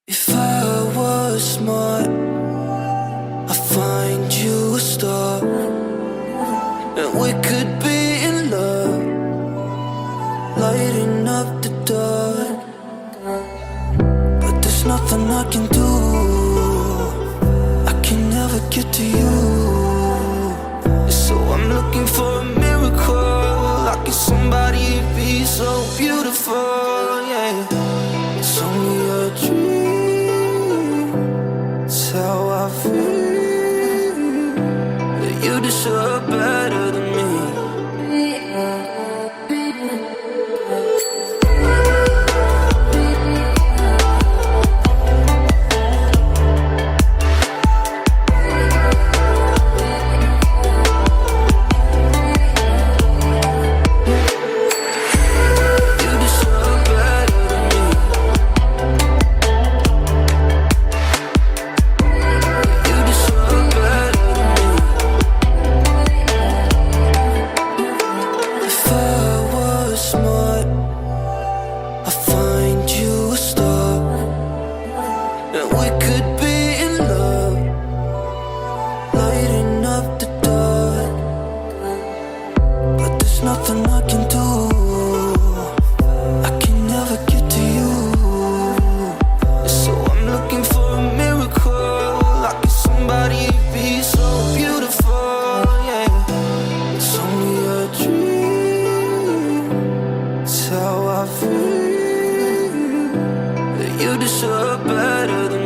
If I was smart, I'd find you a star, and we could be in love, lighting up the dark. But there's nothing I can do, I can never get to you. So I'm looking for a miracle, like if somebody be so beautiful, yeah. It's only a dream, it's how I feel, that you deserve better than me. We could be in love, lighting up the dark. But there's nothing I can do, I can never get to you. So I'm looking for a miracle, like if somebody be so beautiful, yeah. It's only a dream, it's how I feel, that you deserve better than me.